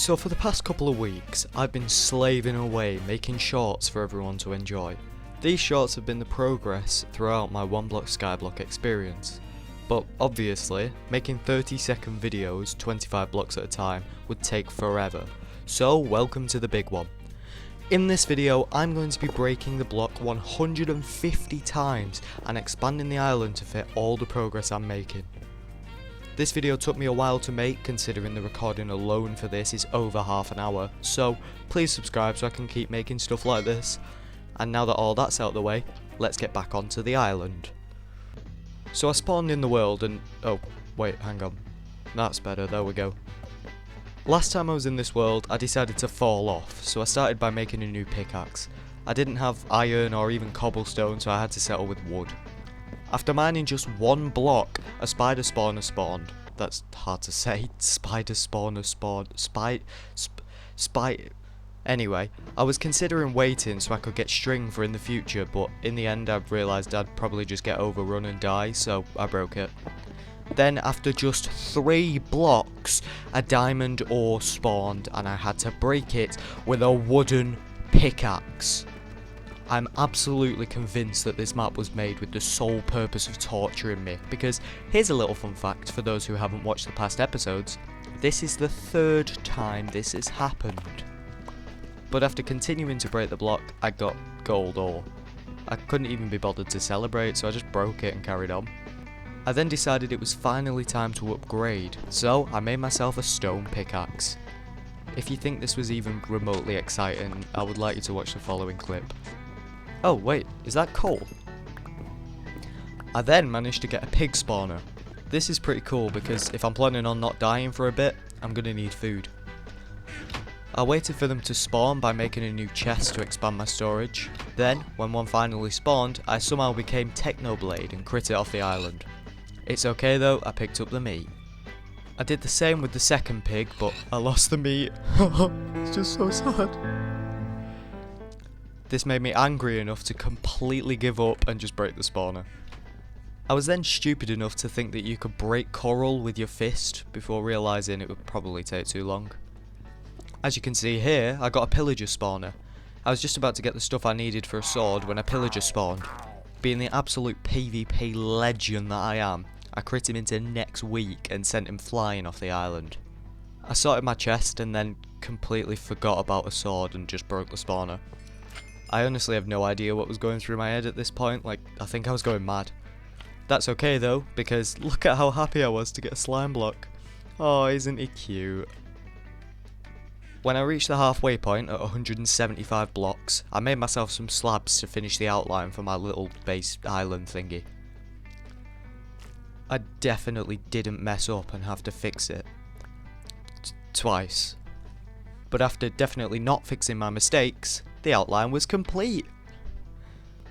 So for the past couple of weeks, I've been slaving away making shorts for everyone to enjoy. These shorts have been the progress throughout my OneBlock Skyblock experience. But obviously, making 30-second videos 25 blocks at a time would take forever. So welcome to the big one. In this video, I'm going to be breaking the block 150 times and expanding the island to fit all the progress I'm making. This video took me a while to make, considering the recording alone for this is over half an hour, so please subscribe so I can keep making stuff like this. And now that all that's out of the way, let's get back onto the island. So I spawned in the world and... oh, wait, hang on. That's better, there we go. Last time I was in this world, I decided to fall off, so I started by making a new pickaxe. I didn't have iron or even cobblestone, so I had to settle with wood. After mining just one block, a spider spawner spawned. That's hard to say. Spider spawner spawned. Anyway, I was considering waiting so I could get string for in the future, but in the end I realised I'd probably just get overrun and die, so I broke it. Then after just 3 blocks, a diamond ore spawned and I had to break it with a wooden pickaxe. I'm absolutely convinced that this map was made with the sole purpose of torturing me, because here's a little fun fact for those who haven't watched the past episodes: this is the 3rd time this has happened. But after continuing to break the block, I got gold ore. I couldn't even be bothered to celebrate, so I just broke it and carried on. I then decided it was finally time to upgrade, so I made myself a stone pickaxe. If you think this was even remotely exciting, I would like you to watch the following clip. Oh wait, is that coal? I then managed to get a pig spawner. This is pretty cool because if I'm planning on not dying for a bit, I'm gonna need food. I waited for them to spawn by making a new chest to expand my storage. Then, when one finally spawned, I somehow became Technoblade and crit it off the island. It's okay though, I picked up the meat. I did the same with the second pig, but I lost the meat. It's just so sad. This made me angry enough to completely give up and just break the spawner. I was then stupid enough to think that you could break coral with your fist before realising it would probably take too long. As you can see here, I got a pillager spawner. I was just about to get the stuff I needed for a sword when a pillager spawned. Being the absolute PvP legend that I am, I crit him into next week and sent him flying off the island. I sorted my chest and then completely forgot about a sword and just broke the spawner. I honestly have no idea what was going through my head at this point, like, I think I was going mad. That's okay though, because look at how happy I was to get a slime block. Oh, isn't he cute? When I reached the halfway point at 175 blocks, I made myself some slabs to finish the outline for my little base island thingy. I definitely didn't mess up and have to fix it. Twice. But after definitely not fixing my mistakes, the outline was complete.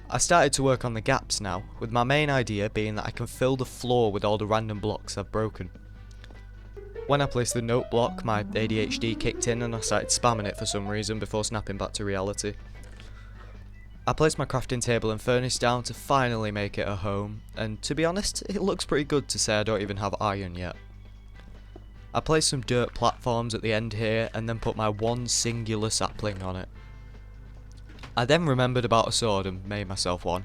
I started to work on the gaps now, with my main idea being that I can fill the floor with all the random blocks I've broken. When I placed the note block, my ADHD kicked in and I started spamming it for some reason before snapping back to reality. I placed my crafting table and furnace down to finally make it a home, and to be honest, it looks pretty good to say I don't even have iron yet. I placed some dirt platforms at the end here and then put my one singular sapling on it. I then remembered about a sword and made myself one.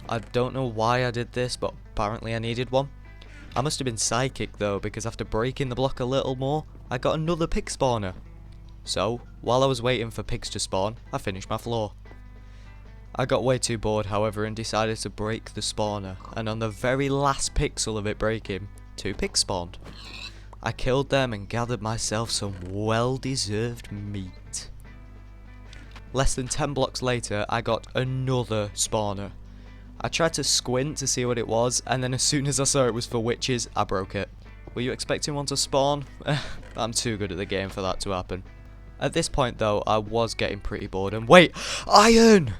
I don't know why I did this, but apparently I needed one. I must have been psychic though, because after breaking the block a little more, I got another pig spawner. So, while I was waiting for pigs to spawn, I finished my floor. I got way too bored however and decided to break the spawner, and on the very last pixel of it breaking, 2 pigs spawned. I killed them and gathered myself some well-deserved meat. Less than 10 blocks later, I got another spawner. I tried to squint to see what it was, and then as soon as I saw it was for witches, I broke it. Were you expecting one to spawn? I'm too good at the game for that to happen. At this point though, I was getting pretty bored and wait! Iron!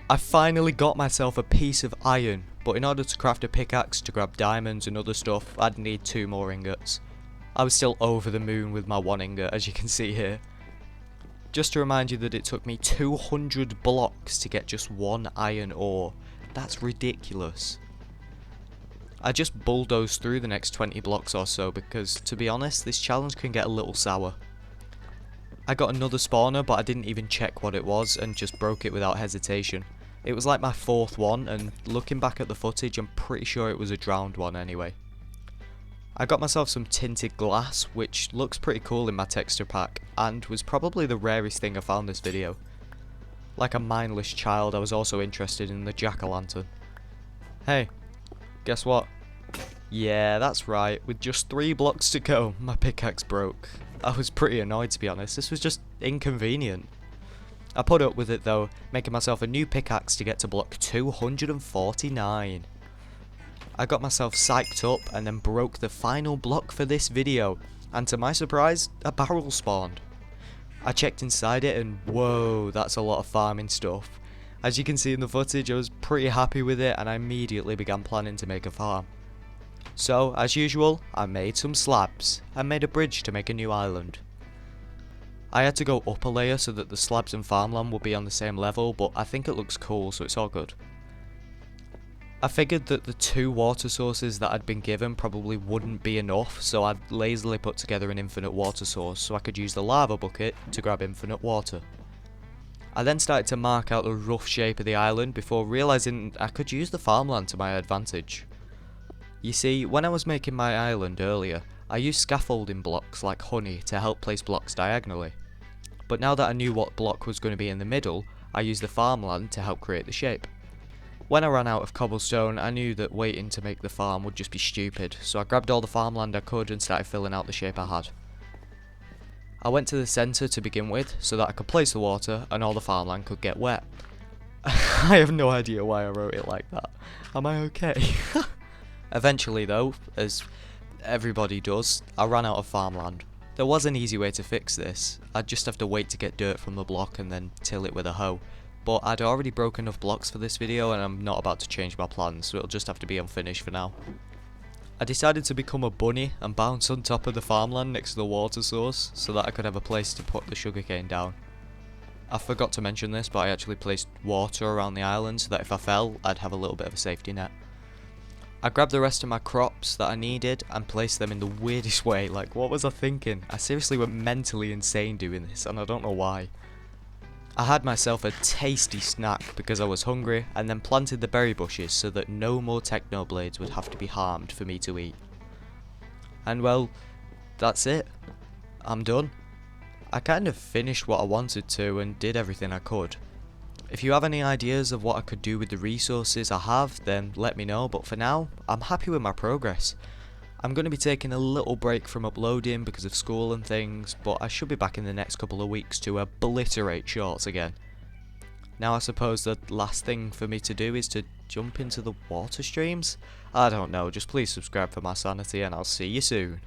I finally got myself a piece of iron, but in order to craft a pickaxe to grab diamonds and other stuff, I'd need 2 more ingots. I was still over the moon with my 1 ingot, as you can see here. Just to remind you that it took me 200 blocks to get just 1 iron ore. That's ridiculous. I just bulldozed through the next 20 blocks or so because, to be honest, this challenge can get a little sour. I got another spawner, but I didn't even check what it was and just broke it without hesitation. It was like my 4th one, and looking back at the footage, I'm pretty sure it was a drowned one anyway. I got myself some tinted glass, which looks pretty cool in my texture pack, and was probably the rarest thing I found this video. Like a mindless child, I was also interested in the jack-o'-lantern. Hey, guess what? Yeah, that's right, with just 3 blocks to go, my pickaxe broke. I was pretty annoyed, to be honest. This was just inconvenient. I put up with it though, making myself a new pickaxe to get to block 249. I got myself psyched up and then broke the final block for this video, and to my surprise, a barrel spawned. I checked inside it and whoa, that's a lot of farming stuff. As you can see in the footage, I was pretty happy with it and I immediately began planning to make a farm. So, as usual, I made some slabs and made a bridge to make a new island. I had to go up a layer so that the slabs and farmland would be on the same level, but I think it looks cool, so it's all good. I figured that the 2 water sources that I'd been given probably wouldn't be enough, so I'd lazily put together an infinite water source so I could use the lava bucket to grab infinite water. I then started to mark out the rough shape of the island before realising I could use the farmland to my advantage. You see, when I was making my island earlier, I used scaffolding blocks like honey to help place blocks diagonally. But now that I knew what block was going to be in the middle, I used the farmland to help create the shape. When I ran out of cobblestone, I knew that waiting to make the farm would just be stupid, so I grabbed all the farmland I could and started filling out the shape I had. I went to the centre to begin with, so that I could place the water and all the farmland could get wet. I have no idea why I wrote it like that. Am I okay? Eventually though, as everybody does, I ran out of farmland. There was an easy way to fix this. I'd just have to wait to get dirt from the block and then till it with a hoe. But I'd already broken enough blocks for this video and I'm not about to change my plans, so it'll just have to be unfinished for now. I decided to become a bunny and bounce on top of the farmland next to the water source so that I could have a place to put the sugarcane down. I forgot to mention this, but I actually placed water around the island so that if I fell, I'd have a little bit of a safety net. I grabbed the rest of my crops that I needed and placed them in the weirdest way. Like, what was I thinking? I seriously went mentally insane doing this and I don't know why. I had myself a tasty snack because I was hungry and then planted the berry bushes so that no more technoblades would have to be harmed for me to eat. And well, that's it. I'm done. I kind of finished what I wanted to and did everything I could. If you have any ideas of what I could do with the resources I have, then let me know, but for now, I'm happy with my progress. I'm going to be taking a little break from uploading because of school and things, but I should be back in the next couple of weeks to obliterate shorts again. Now I suppose the last thing for me to do is to jump into the water streams? I don't know, just please subscribe for my sanity and I'll see you soon.